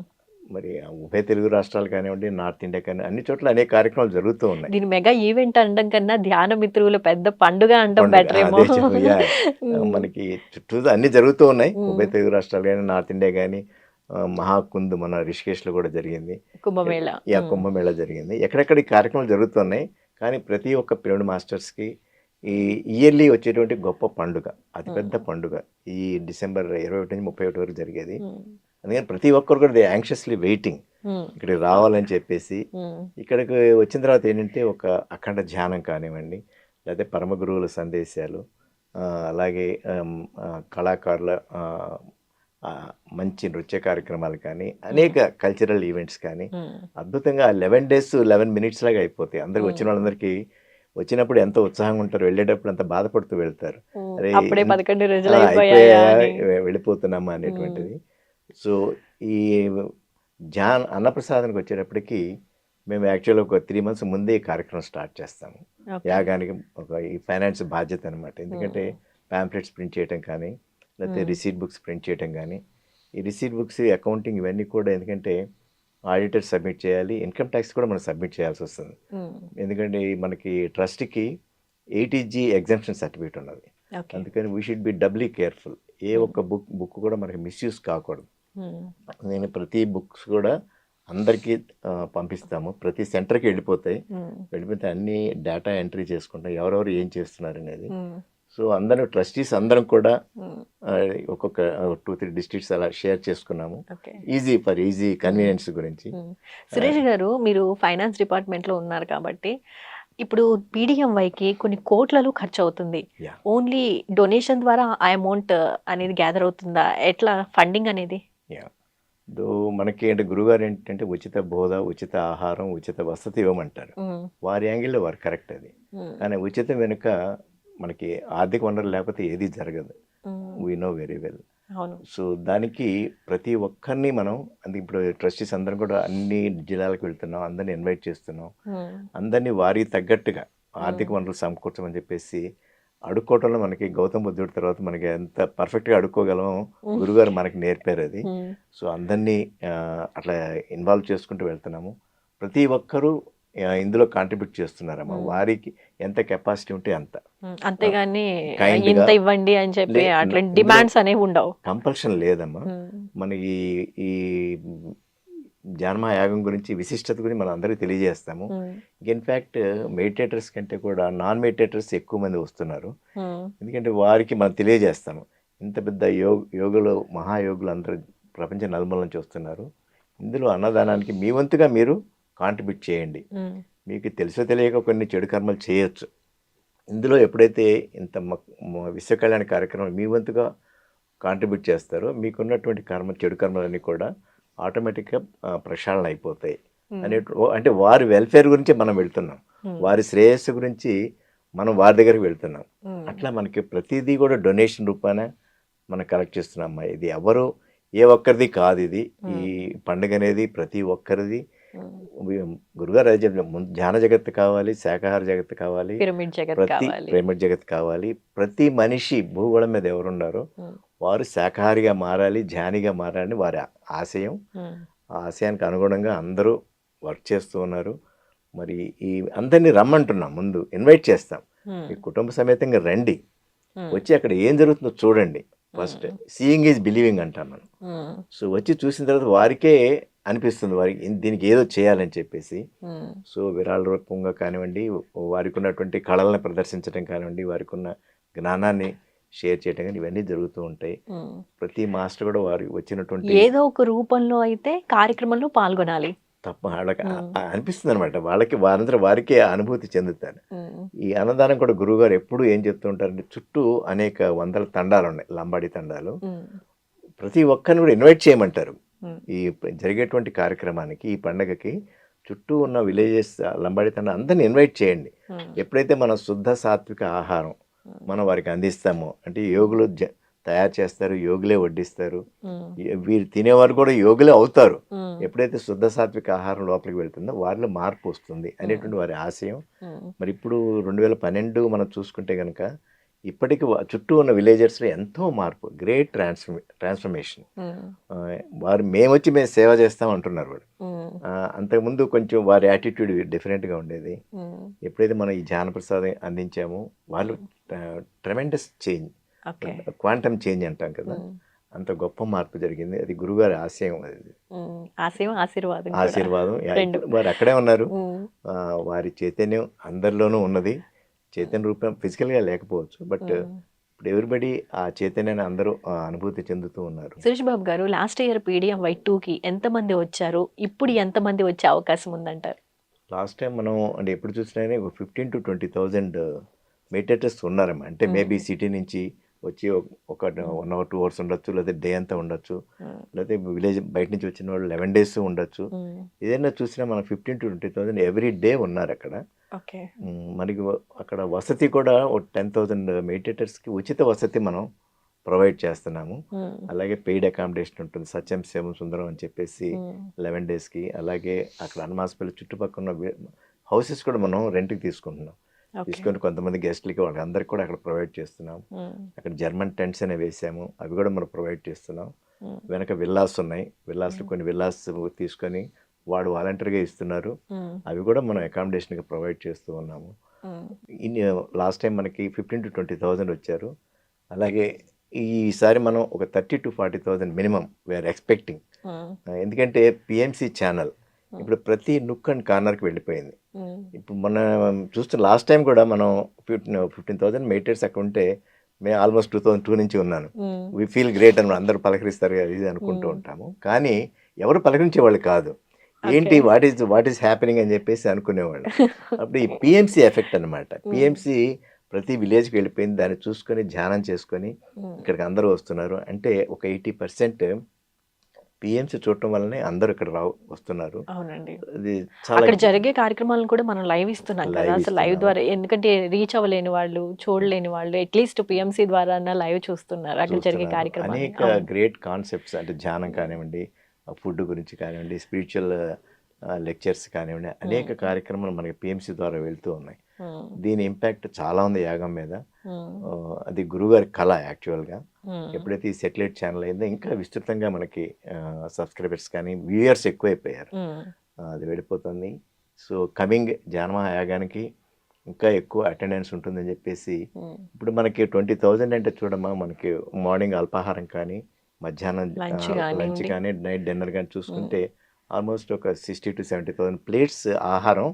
మరి ఉభయ తెలుగు రాష్ట్రాలు కానివ్వండి, నార్త్ ఇండియా కానీ అన్ని చోట్ల అనేక కార్యక్రమాలు జరుగుతూ ఉన్నాయి. దీని మెగా ఈవెంట్ అనడం కన్నా ధ్యాన మిత్రుల పెద్ద పండుగ అనడం పండుగ బెటర్ ఏమో. అదే హ్మ్. మనకి చుట్టూ అన్ని జరుగుతూ ఉన్నాయి. హ్మ్. ఉభయ తెలుగు రాష్ట్రాలు కానీ, నార్త్ ఇండియా కానీ, మహాకుంద్ మన రిషికేష్లో కూడా జరిగింది. కుంభమేళ. యా హ్మ్. కుంభమేళా జరిగింది. ఎక్కడెక్కడ ఈ కార్యక్రమాలు జరుగుతున్నాయి. కానీ ప్రతి ఒక్క పిరమిడ్ మాస్టర్స్కి ఈ ఇయర్లీ వచ్చేటువంటి గొప్ప పండుగ, అతిపెద్ద హ్మ్. పండుగ ఈ డిసెంబర్ 21 నుంచి 31 వరకు జరిగేది. హ్మ్. అందుకని ప్రతి ఒక్కరు కూడా దే యాంగ్షియస్లీ వెయిటింగ్ హ్మ్. ఇక్కడికి రావాలని చెప్పేసి. హ్మ్. ఇక్కడికి వచ్చిన తర్వాత ఏంటంటే ఒక అఖండ ధ్యానం కానివ్వండి, లేకపోతే పరమ గురువుల సందేశాలు, అలాగే కళాకారుల ఆ, మంచి నృత్య కార్యక్రమాలు కానీ, అనేక కల్చరల్ ఈవెంట్స్ కానీ హ్మ్. అద్భుతంగా 11 days 11 minutes లాగా అయిపోతాయి. అందరికి వచ్చిన హ్మ్. వాళ్ళందరికీ వచ్చినప్పుడు ఎంతో ఉత్సాహంగా ఉంటారు, వెళ్ళేటప్పుడు అంత బాధపడుతూ వెళ్తారు. హ్మ్. అరే అప్పుడే 11 రోజులు అయిపోయా అయిపోయాయా అని. వెళ్ళిపోతున్నామా హ్మ్. అనేటువంటిది. సో ఈ అన్నప్రసాదానికి వచ్చేటప్పటికి మేము యాక్చువల్గా ఒక 3 months ముందే ఈ కార్యక్రమం స్టార్ట్ చేస్తాము. ఓకే. యాగానికి ఒక ఈ ఫైనాన్స్ బాధ్యత అనమాట. ఎందుకంటే హ్మ్. ప్యాంప్లెట్స్ ప్రింట్ చేయటం కానీ, లేకపోతే హ్మ్. రిసీట్ బుక్స్ ప్రింట్ చేయటం కానీ, ఈ రిసీట్ బుక్స్ అకౌంటింగ్ ఇవన్నీ కూడా ఎందుకంటే ఆడిటర్ సబ్మిట్ చేయాలి, ఇన్కమ్ ట్యాక్స్ కూడా మనం సబ్మిట్ చేయాల్సి వస్తుంది. హ్మ్. ఎందుకంటే ఈ మనకి ట్రస్ట్కి 80G ఎగ్జామ్షన్ సర్టిఫికేట్ ఉన్నది. ఓకే. అందుకని we should be doubly careful. ఏ హ్మ్. ఒక్క బుక్ కూడా మనకి మిస్యూజ్ కాకూడదు. హ్మ్. నేను ప్రతి బుక్స్ కూడా అందరికీ పంపిస్తాము. ప్రతి సెంటర్కి వెళ్ళిపోతాయి. హ్మ్. వెళ్ళిపోతే అన్ని డేటా ఎంట్రీ చేసుకుంటాం, ఎవరెవరు ఏం చేస్తున్నారు అనేది. హ్మ్. సో అందరూ ట్రస్టీస్ అందరం కూడా హ్మ్. ఒక్కొక్క 2-3 డిస్ట్రిక్ట్స్ అలా షేర్ చేసుకున్నాము. ఓకే. ఈజీ కన్వీనియన్స్ గురించి. హ్మ్. సురేష్ గారు, మీరు ఫైనాన్స్ డిపార్ట్మెంట్‌లో ఉన్నారు కాబట్టి, ఇప్పుడు పీడీఎంవైకి కొన్ని కోట్లలో ఖర్చవుతుంది. యా ఓన్లీ డొనేషన్ ద్వారా ఆ అమౌంట్ అనేది గ్యాదర్ అవుతుందా? ఎట్లా ఫండింగ్ అనేది? యా దో మనకి అంటే గురుగారు ఏంటంటే ఉచిత బోధ, ఉచిత ఆహారం, ఉచిత వసతి ఇవ్వమంటారు. హ్మ్. వారి యాంగిల్లో వారు కరెక్ట్ అది. హ్మ్. కానీ ఉచితం వెనుక మనకి ఆర్థిక వనరులు లేకపోతే ఏది జరగదు. హ్మ్. We know very well. అవును. సో దానికి ప్రతి ఒక్కరిని మనం అంటే ఇప్పుడు ట్రస్టీస్ అందరం కూడా అన్ని జిల్లాలకు వెళ్తున్నాం, అందరిని ఇన్వైట్ చేస్తున్నాం. హ్మ్. అందరినీ వారికి తగ్గట్టుగా ఆర్థిక హ్మ్. వనరులు సమకూర్చమని చెప్పేసి అడుక్కోవటంలో మనకి గౌతమ్ బుద్ధుడి తర్వాత మనకి ఎంత పర్ఫెక్ట్గా అడుక్కోగలమో హ్మ్. గురుగారు మనకి నేర్పారు అది. హ్మ్. సో అందరినీ అట్లా ఇన్వాల్వ్ చేసుకుంటూ వెళ్తున్నాము. ప్రతి ఒక్కరూ ఇందులో కాంట్రిబ్యూట్ చేస్తున్నారమ్మా. హ్మ్. వారికి ఎంత కెపాసిటీ ఉంటే అంత హ్మ్. అంతేగాని కైండ్గా ఇంత ఇవ్వండి అని చెప్పి అట్లా ఇందులో డిమాండ్స్ అనేవి ఉండవు. కంపల్షన్ లేదమ్మా. హ్మ్. మనకి ఈ యాగం గురించి విశిష్టత గురించి మనం అందరికీ తెలియజేస్తాము. హ్మ్. ఇన్ఫ్యాక్ట్ మెడిటేటర్స్ కంటే కూడా నాన్ మెడిటేటర్స్ ఎక్కువ మంది వస్తున్నారు. హ్మ్. ఎందుకంటే వారికి మనం తెలియజేస్తాము, ఇంత పెద్ద యోగులు మహాయోగులు అందరూ ప్రపంచ నలుమూల నుంచి వస్తున్నారు. ఇందులో అన్నదానానికి మీ వంతుగా మీరు కాంట్రిబ్యూట్ చేయండి. హ్మ్. మీకు తెలుసో తెలియక కొన్ని చెడు కర్మలు చేయొచ్చు. ఇందులో ఎప్పుడైతే ఇంత విశ్వ కళ్యాణ కార్యక్రమం మీ వంతుగా కాంట్రిబ్యూట్ చేస్తారో మీకున్నటువంటి చెడు కర్మలన్నీ కూడా ఆటోమేటిక్గా ప్రక్షాళన అయిపోతాయి హ్మ్. అంటే వారి వెల్ఫేర్ గురించి మనం వెళ్తున్నాం, హ్మ్. వారి శ్రేయస్సు గురించి మనం వారి దగ్గరికి వెళ్తున్నాం. హ్మ్. అట్లా మనకి ప్రతిదీ కూడా డొనేషన్ రూపాన మనం కలెక్ట్ చేస్తున్నాం. ఇది ఎవరు ఏ ఒక్కరిది కాదు. ఇది ఈ పండుగ అనేది ప్రతి ఒక్కరిది. గురుగారు అదే చెప్పిన ధ్యాన జగత్తు కావాలి, శాకాహార జగత్తు కావాలి, పిరమిడ్ జగత్ ప్రతి కావాలి. ప్రేమ జగత్ కావాలి. ప్రతి మనిషి భూగోళం మీద ఎవరున్నారో ఉమ్, వారు శాకాహారిగా మారాలి, ధ్యానిగా మారాలని వారి ఆశయం. ఉమ్, ఆ ఆశయానికి అనుగుణంగా అందరూ వర్క్ చేస్తూ ఉన్నారు. మరి ఈ అందరినీ రమ్మంటున్నాం, ముందు ఇన్వైట్ చేస్తాం. ఉమ్, మీ కుటుంబ సమేతంగా రండి, ఉమ్, వచ్చి అక్కడ ఏం జరుగుతుందో చూడండి. ఫస్ట్ సీయింగ్ ఈజ్ బిలీవింగ్ అంటాం మనం. ఉమ్, సో వచ్చి చూసిన తర్వాత వారికే అనిపిస్తుంది వారికి దీనికి ఏదో చేయాలని చెప్పేసి. ఉమ్, సో విరాళ రూపంగా కానివ్వండి, వారికి ఉన్నటువంటి కళలను ప్రదర్శించడం కానివ్వండి, వారికి ఉన్న జ్ఞానాన్ని షేర్ చేయడం కానీ ఇవన్నీ జరుగుతూ ఉంటాయి. ఉమ్. ప్రతి మాస్టర్ కూడా వారి వచ్చినటువంటి ఏదో ఒక రూపంలో అయితే కార్యక్రమంలో పాల్గొనాలి. తప్ప వాళ్ళకి ఉమ్, అనిపిస్తుంది అనమాట. వాళ్ళకి వారందరూ వారికే అనుభూతి చెందుతారు. ఉమ్, ఈ అన్నదానం కూడా గురువుగారు ఎప్పుడు ఏం చెప్తూ ఉంటారంటే, చుట్టూ అనేక వందల తండాలు ఉన్నాయి, లంబాడి తండాలు. ఉమ్, ప్రతి ఒక్కరిని కూడా ఇన్వైట్ చేయమంటారు. ఉమ్, ఈ జరిగేటువంటి కార్యక్రమానికి, ఈ పండగకి చుట్టూ ఉన్న విలేజెస్ లంబాడి తండా అందరిని ఇన్వైట్ చేయండి. ఉమ్, ఎప్పుడైతే మన శుద్ధ సాత్విక ఆహారం మనం వారికి అందిస్తామో, అంటే యోగులు తయారు చేస్తారు, యోగులే వడ్డిస్తారు, ఉమ్, వీరు తినేవారు కూడా యోగులే అవుతారు. ఉమ్, ఎప్పుడైతే శుద్ధ సాత్విక ఆహారం లోపలికి వెళ్తుందో వారిలో మార్పు వస్తుంది అనేటువంటి వారి ఆశయం. ఉమ్, మరి ఇప్పుడు 2012 మనం చూసుకుంటే కనుక ఇప్పటికి చుట్టూ ఉన్న విలేజర్స్లో ఎంతో మార్పు, గ్రేట్ ట్రాన్స్ఫర్మేషన్. ఉమ్, వారు మేము సేవ చేస్తాం అంటున్నారు వాడు. ఉమ్, అంతకుముందు కొంచెం వారి యాటిట్యూడ్ డిఫరెంట్గా ఉండేది. ఉమ్. ఎప్పుడైతే మనం ఈ జానప్రసాదం అందించామో వాళ్ళు tremendous change, okay. Quantum change అంటాం కదా, ఉమ్, అంత గొప్ప మార్పు జరిగింది. అది గురుగారి ఆశయం. అది ఉమ్. ఆశయం ఆశీర్వాదం కూడా. ఆశీర్వాదం. రెండు. ఇప్పుడు వారు అక్కడే ఉన్నారు. ఉమ్, వారి చైతన్యం అందరిలోనూ ఉన్నది. చైతన్య రూపం ఫిజికల్గా లేకపోవచ్చు, బట్ ఉమ్. ఇప్పుడు ఎవరిబడి ఆ చైతన్యాన్ని అందరూ అనుభూతి చెందుతూ ఉన్నారు. సురేష్ బాబు గారు, లాస్ట్ ఇయర్ పీడిఎం వైట్2కి ఎంతమంది వచ్చారు, ఇప్పుడు ఎంతమంది వచ్చే అవకాశం ఉందంటారు? లాస్ట్ టైం మనం అంటే ఎప్పుడు చూసినా 15,000 to 20,000 మెడిటేటర్స్ ఉన్నారమ్మా. అంటే మేబీ సిటీ నుంచి వచ్చి ఒక 1 hour 2 hours ఉండొచ్చు, లేదా డే అంతా ఉండొచ్చు, లేకపోతే విలేజ్ బయట నుంచి వచ్చిన వాళ్ళు 11 days ఉండొచ్చు. ఏదైనా చూసినా మనం 15,000 to 20,000 ఎవ్రీ డే ఉన్నారు అక్కడ. ఓకే. మనకి అక్కడ వసతి కూడా 10,000 మెడిటేటర్స్కి ఉచిత వసతి మనం ప్రొవైడ్ చేస్తున్నాము. అలాగే పెయిడ్ అకామిడేషన్ ఉంటుంది, సత్యం శివం సుందరం అని చెప్పేసి 11 daysకి. అలాగే అక్కడ అనమాసపల్లి చుట్టుపక్కల ఉన్న హౌసెస్ కూడా మనం రెంట్కి తీసుకుంటున్నాం. తీసుకొని కొంతమంది గెస్ట్లకి వాళ్ళకి అందరికి కూడా అక్కడ ప్రొవైడ్ చేస్తున్నాం. అక్కడ జర్మన్ టెంట్స్ అనేవి వేసాము, అవి కూడా మనం ప్రొవైడ్ చేస్తున్నాం. వెనక విల్లాస్ ఉన్నాయి, విల్లాస్లో కొన్ని విల్లాస్ తీసుకొని వాడు వాలంటీర్గా ఇస్తున్నారు, అవి కూడా మనం అకామిడేషన్కి ప్రొవైడ్ చేస్తూ ఉన్నాము. లాస్ట్ టైం మనకి 15,000 to 20,000 వచ్చారు. అలాగే ఈసారి మనం ఒక 30,000 to 40,000 మినిమం వీఆర్ ఎక్స్పెక్టింగ్. ఎందుకంటే పిఎంసి ఛానల్ ఇప్పుడు ప్రతి నుక్ అండ్ కార్నర్కి వెళ్ళిపోయింది. ఇప్పుడు మనం చూస్తున్న లాస్ట్ టైం కూడా మనం 15,000 మెడిటేటర్స్ అక్కడ ఉంటే మేము ఆల్మోస్ట్ 2002 నుంచి ఉన్నాను. వీ ఫీల్ గ్రేట్ అని అందరూ పలకరిస్తారు కదా ఇది అనుకుంటూ ఉంటాము, కానీ ఎవరు పలకరించే వాళ్ళు కాదు. ఏంటి వాట్ ఈస్ హ్యాపెనింగ్ అని చెప్పేసి అనుకునేవాళ్ళు. అప్పుడు ఈ పిఎంసి ఎఫెక్ట్ అనమాట. పిఎంసి ప్రతి విలేజ్కి వెళ్ళిపోయింది, దాన్ని చూసుకొని ధ్యానం చేసుకొని ఇక్కడికి అందరూ వస్తున్నారు. అంటే ఒక 80% పిఎంసి చూడటం వల్లనే అందరూ ఇక్కడ వస్తున్నారు. అవునండి. అది అక్కడ చాలా జరిగే కార్యక్రమాలను కూడా మనం లైవ్ ఇస్తున్నాం కదా, అసలు లైవ్ ద్వారా. ఎందుకంటే రీచ్ అవ్వలేని వాళ్ళు, చూడలేని వాళ్ళు అట్లీస్ట్ పిఎంసి ద్వారా లైవ్ చూస్తున్నారు అక్కడ జరిగే కార్యక్రమాలు. అనేక గ్రేట్ కాన్సెప్ట్స్, అంటే ధ్యానం కానివ్వండి, ఫుడ్ గురించి కానివ్వండి, స్పిరిచువల్ లెక్చర్స్ కానివ్వండి, అనేక కార్యక్రమాలు మనకి పిఎంసి ద్వారా వెళ్తూ ఉన్నాయి. దీని ఇంపాక్ట్ చాలా ఉంది యాగం మీద. అది గురుగారి కళ యాక్చువల్గా. ఎప్పుడైతే ఈ సెటిలైట్ ఛానల్ అయిందో ఇంకా విస్తృతంగా మనకి సబ్స్క్రైబర్స్ కానీ వ్యూయర్స్ ఎక్కువైపోయారు. అది వెళ్ళిపోతుంది. సో కమింగ్ యాగానికి ఇంకా ఎక్కువ అటెండెన్స్ ఉంటుందని చెప్పేసి ఇప్పుడు మనకి 20,000 అంటే చూడమ్మా, మనకి మార్నింగ్ అల్పాహారం కానీ, మధ్యాహ్నం లంచ్ కానీ, నైట్ డిన్నర్ కానీ చూసుకుంటే ఆల్మోస్ట్ ఒక 60,000 to 70,000 ప్లేట్స్ ఆహారం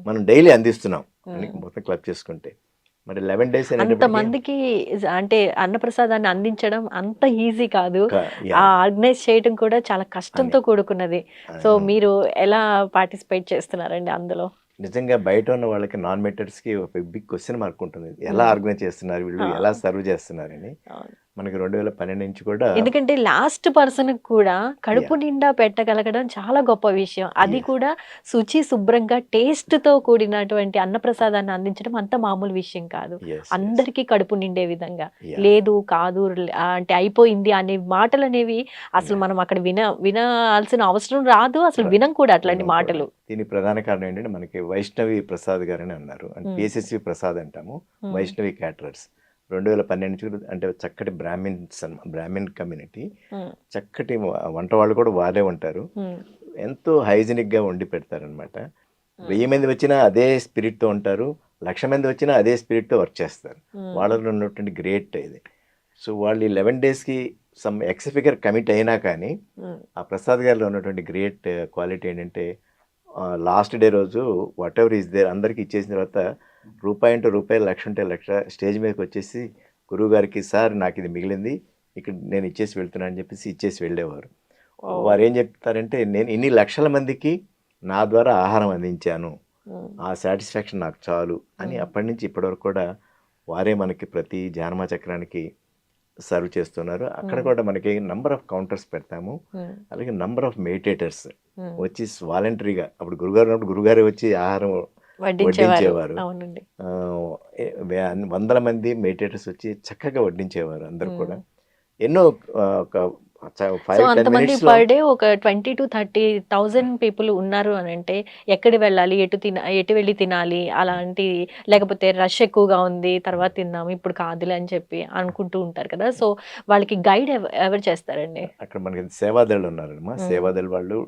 మనం డైలీ అందిస్తున్నాం మొత్తం క్లబ్ చేసుకుంటే. మరి 11 days అంతమందికి అంటే అన్నప్రసాదాన్ని అందించడం అంత ఈజీ కాదు, ఆ ఆర్గనైజ్ చేయడం కూడా చాలా కష్టంతో కూడుకున్నది. సో మీరు ఎలా పార్టిసిపేట్ చేస్తున్నారండి అందులో? నిజంగా బయట ఉన్న వాళ్ళకి, నాన్ మెడిటేటర్స్కి ఒక బిగ్ క్వశ్చన్ మార్క్ ఉంటుంది, ఎలా ఆర్గనైజ్ చేస్తున్నారు వీళ్ళు, ఎలా సర్వ్ చేస్తున్నారని. మనకి 2012 నుంచి కూడా ఎందుకంటే లాస్ట్ పర్సన్ కూడా కడుపు యాహ్! నిండా పెట్టగలగడం చాలా గొప్ప విషయం. అది యెస్. కూడా శుచి, శుభ్రంగా టేస్ట్‌తో కూడినటువంటి అన్నప్రసాదాన్ని అందించడం అంత మామూలు విషయం కాదు. యెస్. యెస్. అందరికీ కడుపు నిండే విధంగా. యాహ్! లేదు, కాదు, అంటే అయిపోయింది అనే మాటలనేవి అసలు యాహ్! మనం అక్కడ వినాల్సిన అవసరం రాదు. అసలు ర వినం కూడా అట్లాంటి వినం కూడా. మాటలు. దీనికి ప్రధాన కారణం ఏంటంటే మనకి వైష్ణవి ప్రసాద్ గారని అన్నారు. అంటే హ్మ్. పిఎస్ఎస్వి ప్రసాద్ అంటాము. హ్మ్. వైష్ణవి క్యాటరర్స్. 2012 నుంచి కూడా అంటే చక్కటి బ్రాహ్మిన్ కమ్యూనిటీ. హ్మ్. చక్కటి వంట వాళ్ళు కూడా వారే ఉంటారు. హ్మ్. ఎంతో హైజీనిక్‌గా వండి పెడతారనమాట. హ్మ్. 1000 మంది వచ్చినా అదే స్పిరిట్‌తో ఉంటారు. 1,00,000 మంది వచ్చినా అదే స్పిరిట్‌తో వర్క్ చేస్తారు. హ్మ్. వాళ్ళలో ఉన్నటువంటి గ్రేట్ ఇది. సో, వాళ్ళు ఈ 11 డేస్‌కి సమ్ ఎక్స్ ఫిగర్ కమిట్ అయినా కానీ, హ్మ్. ఆ ప్రసాద్ గారిలో ఉన్నటువంటి గ్రేట్ క్వాలిటీ ఏంటంటే, లాస్ట్ డే రోజు వాటెవర్ ఈస్ దేర్ అందరికి ఇచ్చేసిన తర్వాత రూపాయి అంటే రూపాయి, లక్ష ఉంటే లక్ష స్టేజ్ మీదకొచ్చేసి గురువుగారికి సార్ నాకిది మిగిలింది. ఇక్కడ నేను ఇచ్చేసి వెళ్తున్నాను అని చెప్పేసి ఇచ్చేసి వెళ్ళేవారు. ఓహ్! వారేం చెప్తారంటే, నేను ఇన్ని లక్షల మందికి నా ద్వారా ఆహారం అందించాను. హ్మ్. ఆ సాటిస్ఫాక్షన్ నాకు చాలు అని హ్మ్. అప్పటి నుంచి ఇప్పటివరకు కూడా వారే మనకి ప్రతి జానమా చక్రానికి సర్వ్ చేస్తున్నారు. అక్కడ హ్మ్. కూడా మనకి నంబర్ ఆఫ్ కౌంటర్స్ పెడతాము. హ్మ్. అలాగే నంబర్ ఆఫ్ మెడిటేటర్స్ హ్మ్. వచ్చి వాలంటరీగా అప్పుడు గురుగారు ఉన్నప్పుడు గురుగారే వచ్చి ఆహారం వడ్డించేవారు. వడ్డించేవారు. అవునండి. వందల మంది మెడిటేటర్స్ వచ్చి చక్కగా వడ్డించేవారు అందరూ హ్మ్. కూడా. ఎన్నో ఒక సో, 5, 10 అంతమంది మినిట్స్‌లో పర్ డే ఒక 20,000-30,000 పీపుల్ ఉన్నారు అనంటే, ఎక్కడ వెళ్ళాలి? ఎటు వెళ్లి తినాలి? అలాంటి లేకపోతే రష్ ఎక్కువగా ఉంది. తర్వాత తిందాం. ఇప్పుడు కాదులే అని చెప్పి అనుకుంటూ ఉంటారు కదా! సో, వాళ్ళకి గైడ్ ఎవరు చేస్తారండి? అక్కడ మనకి సేవాదళ్ ఉన్నారమ్మా. హ్మ్. సేవాదళ్ వాళ్ళు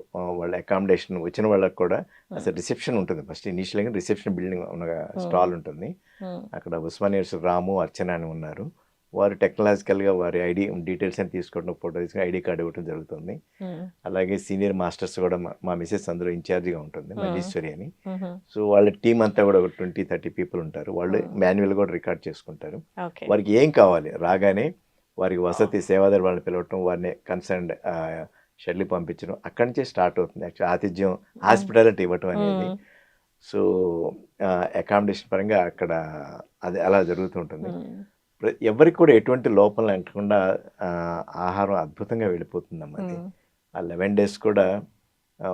వాళ్ళ అకామిడేషన్ వచ్చిన వాళ్ళకి కూడా హ్మ్. అసలు రిసెప్షన్ ఉంటుంది. ఫస్ట్ ఇనీషియల్‌గా రిసెప్షన్ బిల్డింగ్ ఉన్న హ్మ్. స్టాల్ ఉంటుంది. హ్మ్. అక్కడ ఉస్మానియా రాము, అర్చన అని ఉన్నారు. వారు టెక్నాలజికల్‌గా వారి ఐడీ డీటెయిల్స్ అని తీసుకోవడం, ఫోటో తీసుకొని ఐడీ కార్డ్ ఇవ్వడం జరుగుతుంది. హ్మ్. అలాగే సీనియర్ మాస్టర్స్ కూడా మా మిసెస్ అందులో ఇన్ఛార్జిగా ఉంటుంది. హ్మ్. మల్లీశ్వరి అని. హుహు. సో, వాళ్ళ టీమ్ అంతా కూడా ఒక 20, 30 పీపుల్ ఉంటారు. వాళ్ళు హ్మ్. మాన్యువల్ కూడా రికార్డ్ చేసుకుంటారు. ఓకే. వారికి ఏం కావాలి రాగానే వారికి వసతి సేవాదారు వాళ్ళని పిలవటం, వారిని కన్సర్న్డ్ షెడ్యూల్‌కి పంపించడం. అక్కడి నుంచే స్టార్ట్ అవుతుంది. యాక్చువల్లీ ఆతిథ్యం, హ్మ్. హాస్పిటాలిటీ ఇవ్వటం అనేది. హ్మ్. సో, అకామిడేషన్ పరంగా అక్కడ అది అలా జరుగుతూ ఉంటుంది. హ్మ్. ఎవ్వరికి కూడా ఎటువంటి లోపం లేకుండా ఆహారం అద్భుతంగా వెళ్ళిపోతుందమ్మా అది. హ్మ్. ఆ 11 డేస్ కూడా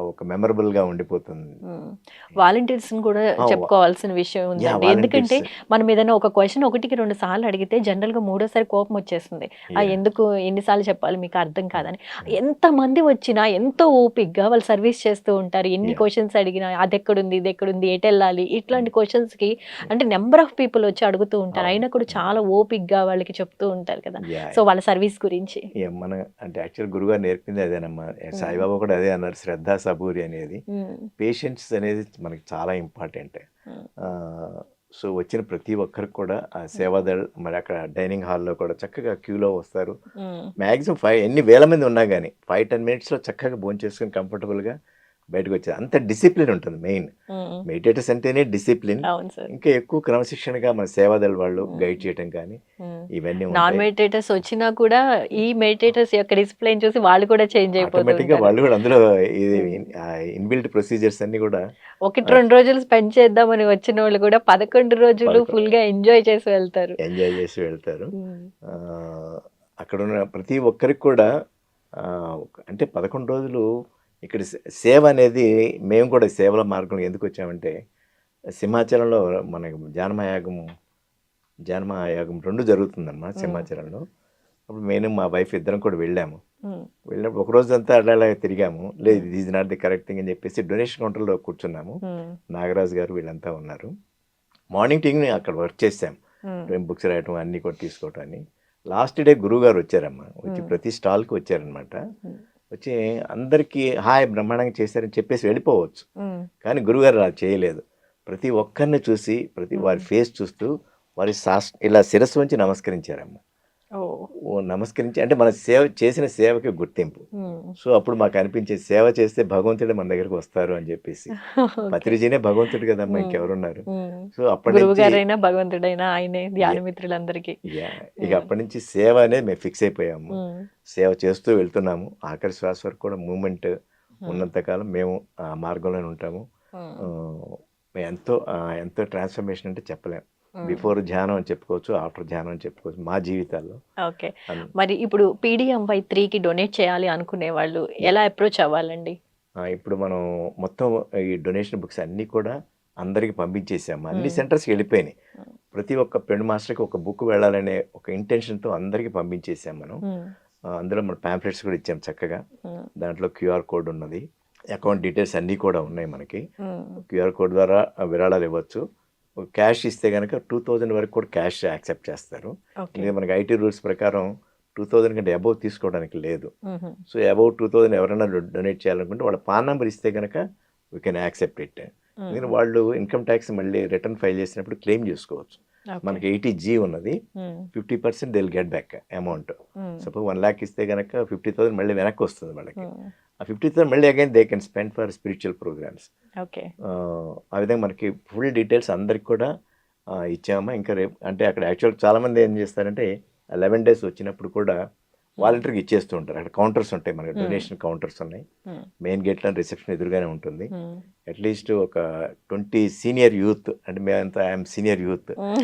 ఒక మెమరబుల్‌గా ఉండిపోతుంది. హ్మ్. వాలంటీర్స్‌ని కూడా ఆ! చెప్పుకోవాల్సిన విషయం ఉందండి. ఎందుకంటే వాలంటీర్స్. మనం ఏదైనా ఒక క్వెషన్ ఒకటికి 2 సార్లు అడిగితే జనరల్‌గా మూడోసారి కోపమొచ్చేస్తుంది. యాహ్! ఎందుకు ఎన్ని సార్లు చెప్పాలి మీకు అర్థం హ్మ్. కాదని. హ్మ్. ఎంతమంది వచ్చినా ఎంతో ఓపికగా వాళ్ళు సర్వీస్ చేస్తూ ఉంటారు. ఎన్ని యాహ్! క్వెషన్స్ అడిగినా అదెక్కడుంది, ఇదెక్కడుంది, ఎటెళ్ళాలి హ్మ్. ఇట్లాంటి క్వెషన్స్‌కి అంటే నంబర్ ఆఫ్ పీపుల్ వచ్చి అడుగుతూ ఉంటారు. అవును. అయినా కూడా హ్మ్. చాలా ఓపికగా వాళ్ళకి చెప్తూ ఉంటారు కదా! యాహ్! So, yeah! వాళ్ళ సర్వీస్ గురించి. మన అంటే యాక్చువల్ గురువుగారు నేర్పింది అదేనమ్మా. హ్మ్. సాయిబాబా కూడా అదే అన్నారు. శ్రద్ధ, సబూరి అనేది. హ్మ్. పేషెన్స్ అనేది మనకి చాలా ఇంపార్టెంట్. హ్మ్. ఆహ్, సో, వచ్చిన ప్రతి ఒక్కరికి కూడా ఆ హ్మ్. సేవాదళ్ మరి అక్కడ డైనింగ్ హాల్‌లో కూడా చక్కగా క్యూలో వస్తారు. హ్మ్. మాక్సిమం ఎన్ని వేల మంది ఉన్నా గాని 5, 10 మినిట్స్‌లో చక్కగా భోంచేసుకొని కంఫర్టబుల్‌గా బయటకొచ్చారు. అంత డిసిప్లిన్ ఉంటుంది మెయిన్. హ్మ్. మెడిటేటర్స్ అంటేనే డిసిప్లిన్. అవును సార్. ఇంకా ఎక్కువ క్రమశిక్షణగా మన సేవాదళ్ వాళ్ళు హ్మ్. గైడ్ చేయటం కానీ హ్మ్. ఇవన్నీ నాన్ ఉంటాయి. మెడిటేటర్స్ వచ్చినా కూడా ఈ మెడిటేటర్స్ యొక్క డిసిప్లిన్ చూసి వాళ్ళు కూడా చేంజ్ అయిపోతూ ఆటోమేటిక్‌గా ఉంటారు. వాళ్ళు కూడా అందులో ఇది హ్మ్. ఇన్‌బిల్ట్ ప్రొసీజర్స్ అన్నీ కూడా 1, ఆహ్, 2 రోజులు స్పెండ్ చేద్దామని వచ్చినోళ్ళు కూడా 11 రోజులు పదకొ ఫుల్‌గా ఎంజాయ్ చేసి వెళ్తారు. ఎంజాయ్ చేసి వెళ్తారు. హ్మ్. ఆహ్, అక్కడున్న ప్రతి ఒక్కరికి కూడా అంటే 11 రోజులు ఇక్కడ సేవ అనేది మేము కూడా సేవల మార్గంలో ఎందుకొచ్చామంటే, సింహాచలంలో మనకి జానమయాగం 2 జరుగుతుందన్నమాట హ్మ్. సింహాచలంలో. అప్పుడు నేను, మా వైఫ్ ఇద్దరం కూడా వెళ్ళాము. హ్మ్. వెళ్ళినప్పుడు ఒక రోజంతా అలా తిరిగాము. లేదు హ్మ్. ఇది is not the correct thing అని చెప్పేసి డొనేషన్ కౌంటర్‌లో కూర్చున్నాము. హ్మ్. నాగరాజు గారు వీళ్ళంతా ఉన్నారు. మార్నింగ్ టీమ్‌ని అక్కడ వర్క్ చేసాం. హ్మ్. బుక్స్ రాయటం అన్నీ కూడా తీసుకోవటం అని. లాస్ట్ డే గురువుగారు వచ్చారమ్మా. వచ్చి హ్మ్. ప్రతి స్టాల్‌కి వచ్చారనమాట. హ్మ్. వచ్చి అందరికీ హాయ్ బ్రహ్మాండంగా చేశారని చెప్పేసి వెళ్ళిపోవచ్చు. హ్మ్. కానీ గురువుగారు అలా చేయలేదు. ప్రతి ఒక్కరిని చూసి వారి హ్మ్. ఫేస్ చూస్తూ వారి ఇలా శిరస్సు వంచి నమస్కరించారమ్మా. ఓహ్! నమస్కరించి అంటే మన సేవ చేసిన సేవకి గుర్తింపు. హ్మ్. సో, అప్పుడు మాకనిపించేది సేవ చేస్తే భగవంతుడే మన దగ్గరికి వస్తారు అని జెప్పేసి. ఓకే. పత్రిజీనే భగవంతుడు కదమ్మా! హ్మ్. ఇంకెవరున్నారు? హ్మ్. సో, అప్పటినుంచి గురువుగారైనా, భగవంతుడైనా ఆయనే ఎ ధ్యానమిత్రులందరికీ. యాహ్! ఇక హ్మ్. అప్పటినుంచి సేవ అనేది మేము ఫిక్స్ అయిపోయాము. హ్మ్. సేవ చేస్తూ వెళ్తున్నాము. ఆఖరి శ్వాస వరకు కూడా మూవ్‌మెంట్ హ్మ్. ఉన్నంత కాలం మేము ఆ మార్గంలోనే ఉంటాము. హ్మ్. ఆహ్, ఎంతో ఎంతో ట్రాన్స్‌ఫర్మేషన్ అంటే చెప్పలేం. బిఫోర్ ధ్యానం అని చెప్పుకోవచ్చు, ఆఫ్టర్ ధ్యానం అని చెప్పుకోవచ్చు మా జీవితాల్లో. ఓకే. అన్- మరి ఇప్పుడు PDMY 3కి డొనేట్ చేయాలి అనుకునే వాళ్ళు ఎలా అప్రోచ్ అవ్వాలండి? ఇప్పుడు మనం మొత్తం ఈ డొనేషన్ బుక్స్ అన్నీ కూడా అందరికి పంపించేసాము, అన్ని మ్మ్. సెంటర్స్కి వెళ్ళిపోయినాయి. మ్మ్. ప్రతి ఒక్క పెండు మాస్టర్కి ఒక బుక్ వెళ్ళాలనే ఒక ఇంటెన్షన్తో అందరికీ పంపించేసాం మనం. మ్మ్. అందులో మన ప్యాంప్లెట్స్ కూడా ఇచ్చాం చక్కగా. మ్మ్. దాంట్లో QR కోడ్ ఉన్నది, అకౌంట్ డీటెయిల్స్ అన్నీ కూడా ఉన్నాయి మనకి. మ్మ్. QR కోడ్ ద్వారా విరాళాలు ఇవ్వచ్చు. క్యాష్ ఇస్తే కనుక 2000 వరకు కూడా క్యాష్ యాక్సెప్ట్ చేస్తారు. ఓకే. ఎందుకంటే మనకి IT రూల్స్ ప్రకారం 2000 కంటే అబౌవ్ తీసుకోవడానికి లేదు. మ్మ్. సో అబౌవ్ 2000 ఎవరైనా డొనేట్ చేయాలనుకుంటే వాళ్ళ పాన్ నెంబర్ ఇస్తే కనుక వీ కెన్ యాక్సెప్ట్ ఇట్. ఎందుకంటే వాళ్ళు ఇన్కమ్ ట్యాక్స్ మళ్ళీ రిటర్న్ ఫైల్ చేసినప్పుడు క్లెయిమ్ చేసుకోవచ్చు. ఓకే. మనకి 80G ఉన్నది, మ్మ్. 50% they will get back amount. Hmm. Suppose 1 lakh ఇస్తే కనుక 50,000 మళ్ళీ వెనక్కి వస్తుంది వాళ్ళకి. మ్మ్. ఆ 50,000 మళ్ళీ again they can spend for spiritual programmes. Okay. ఆ విధంగా మనకి ఫుల్ డీటెయిల్స్ అందరికి కూడా ఇచ్చామా. ఇంకా రేపు అంటే అక్కడ యాక్చువల్ చాలామంది ఏం చేస్తారంటే 11 days వచ్చినప్పుడు కూడా వాలంటీర్కి ఇచ్చేస్తూ ఉంటారు. అక్కడ కౌంటర్స్ ఉంటాయి, మనకి డొనేషన్ కౌంటర్స్ ఉన్నాయి. మ్మ్. మెయిన్ గేట్లో రిసెప్షన్ ఎదురుగానే ఉంటుంది. మ్మ్. అట్లీస్ట్ ఒక 20 సీనియర్ యూత్, అంటే మేమంతా ఐఎమ్ సీనియర్ యూత్, మ్మ్.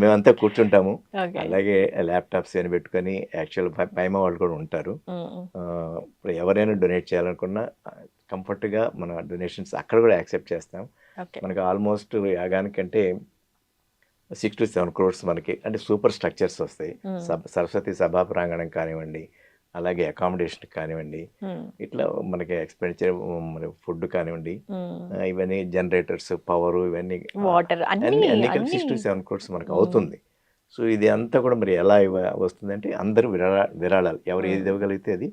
మేమంతా కూర్చుంటాము. ఓకే. అలాగే ల్యాప్టాప్స్ అని పెట్టుకొని యాక్చువల్ పైమ వాళ్ళు కూడా ఉంటారు. మ్మ్. ఇప్పుడు ఎవరైనా డొనేట్ చేయాలనుకున్నా కంఫర్ట్గా మన డొనేషన్స్ అక్కడ కూడా యాక్సెప్ట్ చేస్తాం. ఓకే. మనకి ఆల్మోస్ట్ యాగానికంటే 6 to 7 crores మనకి అంటే సూపర్ స్ట్రక్చర్స్ వస్తాయి. మ్మ్. సరస్వతి సభా ప్రాంగణం కానివ్వండి, అలాగే అకామిడేషన్ కానివ్వండి, మ్మ్. ఇట్లా మనకి ఎక్స్పెండిచర్, మన ఫుడ్ కానివ్వండి, మ్మ్. ఇవన్నీ జనరేటర్స్, పవర్, ఇవన్నీ వాటర్ అన్ని అన్ని అన్ని కలిపి 6 to 7 crores మనకు అవుతుంది. సో ఇది అంతా కూడా మరి ఎలా వస్తుందంటే అందరూ విరాళాలు ఎవరు ఏది ఇవ్వగలిగితే అది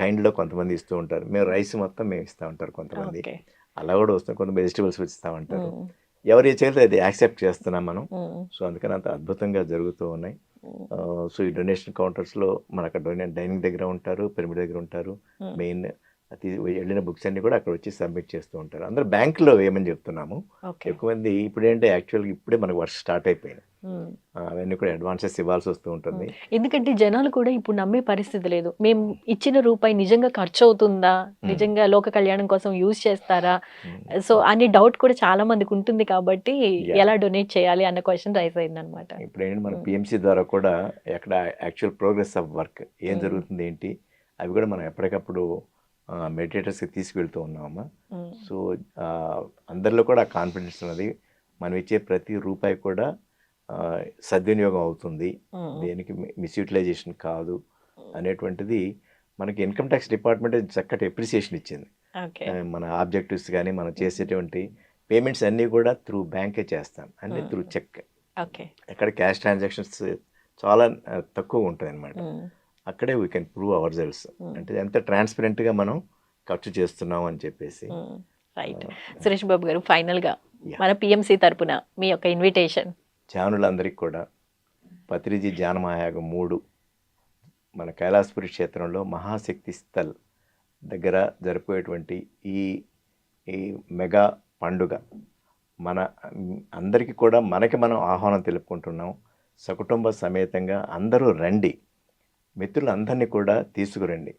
కైండ్లో కొంతమంది ఇస్తూ ఉంటారు. మేము రైస్ మొత్తం మేము ఇస్తూ ఉంటారు కొంతమంది, ఓకే. అలా కూడా వస్తుంది. కొంత వెజిటబుల్స్ ఇస్తూ ఉంటారు. ఎవరు ఏ చేయలేదు అది యాక్సెప్ట్ చేస్తున్నాం మనం. సో అందుకని అంత అద్భుతంగా జరుగుతూ ఉన్నాయి. సో ఈ డొనేషన్ కౌంటర్స్లో మన అక్కడ డైనింగ్ దగ్గర ఉంటారు, పిరమిడ్ దగ్గర ఉంటారు. మెయిన్ అది వెళ్ళిన బుక్స్ అన్ని కూడా అక్కడ వచ్చి సబ్మిట్ చేస్తూ ఉంటారు. అందరూ బ్యాంకులో వేయమని చెప్తున్నాము. ఓకే. ఎక్కువ మంది ఇప్పుడేంటే యాక్చువల్గా ఇప్పుడే మనకు వర్క్ స్టార్ట్ అయిపోయింది, అవన్నీ కూడా అడ్వాన్సెస్ ఇవ్వాల్సి వస్తూ ఉంటుంది. ఎందుకంటే జనాలు కూడా ఇప్పుడు నమ్మే పరిస్థితి లేదు. మేము ఇచ్చిన రూపాయి నిజంగా ఖర్చు అవుతుందా, నిజంగా లోక కళ్యాణం కోసం యూజ్ చేస్తారా, సో అనే డౌట్ కూడా చాలా మందికి ఉంటుంది. కాబట్టి ఎలా డొనేట్ చేయాలి అన్న క్వశ్చన్ రైజ్ అయింది అనమాట. ఇప్పుడు ఏంటి మన PMC ద్వారా కూడా ఎక్కడ యాక్చువల్ ప్రోగ్రెస్ ఆఫ్ వర్క్ ఏం జరుగుతుంది ఏంటి అవి కూడా మనం ఎప్పటికప్పుడు మెడిటేటర్స్కి తీసుకువెళ్తూ ఉన్నామమ్మా. సో అందరిలో కూడా కాన్ఫిడెన్స్ ఉన్నది. మనం ఇచ్చే ప్రతి రూపాయి కూడా సద్వినియోగం అవుతుంది, దేనికి మిస్యూటిలైజేషన్ కాదు అనేటువంటిది మనకి ఇన్కమ్ ట్యాక్స్ డిపార్ట్మెంట్ చక్కటి అప్రిసియేషన్ ఇచ్చింది. మన ఆబ్జెక్టివ్స్ కానీ మనం చేసేటువంటి పేమెంట్స్ అన్నీ కూడా త్రూ బ్యాంకే చేస్తాం, అన్నీ త్రూ చెక్. ఓకే. ఎక్కడ క్యాష్ ట్రాన్సాక్షన్స్ చాలా తక్కువ ఉంటుంది అనమాట. అక్కడే we can prove our cells, అంటే ఎంత ట్రాన్స్పరెంట్గా మనం ఖర్చు చేస్తున్నాం అని చెప్పేసి. రైట్. సురేష్ బాబు గారు, ఫైనల్గా మన PMC తరపున మీ యొక్క ఇన్విటేషన్. ధ్యానులందరికీ కూడా పత్రిజీ ధ్యాన మహాయాగం 3 మన కైలాసపురి క్షేత్రంలో మహాశక్తి స్థల్ దగ్గర జరిపోయేటువంటి ఈ మెగా పండుగ మన అందరికీ కూడా మనకి మనం ఆహ్వానం తెలుపుకుంటున్నాం. సకుటుంబ సమేతంగా అందరూ రండి, మిత్రులందరినీ కూడా తీసుకురండి.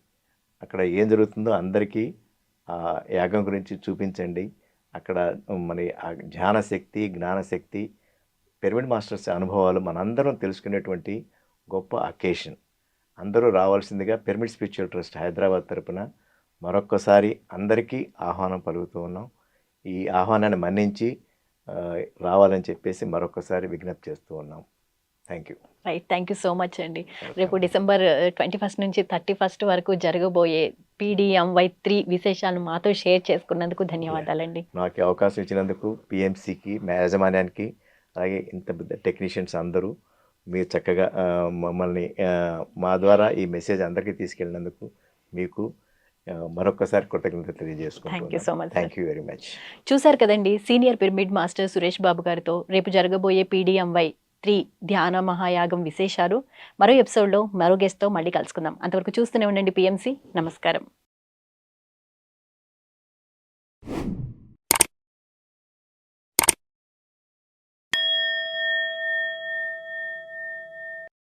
అక్కడ ఏం జరుగుతుందో అందరికీ ఆ యాగం గురించి చూపించండి. అక్కడ మన ధ్యాన శక్తి, జ్ఞానశక్తి, పిరమిడ్ మాస్టర్స్ అనుభవాలు మనందరం తెలుసుకునేటువంటి గొప్ప అకేషన్. అందరూ రావాల్సిందిగా పిరమిడ్ స్పిరిచువల్ ట్రస్ట్ హైదరాబాద్ తరపున మరొక్కసారి అందరికీ ఆహ్వానం పలుకుతూ ఉన్నాం. ఈ ఆహ్వానాన్ని మన్నించి రావాలని చెప్పేసి మరొకసారి విజ్ఞప్తి చేస్తూ ఉన్నాం. Thank you. Right. Thank you so much అండి. రేపు డిసెంబర్ 21 నుంచి 31 వరకు జరగబోయే PDMY 3 విశేషాలను మాతో షేర్ చేసుకున్నందుకు ధన్యవాదాలండి. నాకు అవకాశం ఇచ్చినందుకు PMCకి, యాజమాన్యానికి, అలాగే ఇంత పెద్ద టెక్నీషియన్స్ అందరూ మీరు చక్కగా మమ్మల్ని మా ద్వారా ఈ మెసేజ్ అందరికీ తీసుకెళ్ళినందుకు మీకు మరొకసారి కృతజ్ఞత తెలియజేసుకుంటున్నాను. Thank you so much. Thank you very much. చూసారు కదండి, senior pyramid master Suresh Babu గారితో రేపు జరగబోయే PDMY 3 ధ్యాన మహాయాగం విశేషాలు. మరో ఎపిసోడ్లో మరో గెస్ట్తో మళ్ళీ కలుసుకుందాం. అంతవరకు చూస్తూనే ఉండండి PMC. నమస్కారం.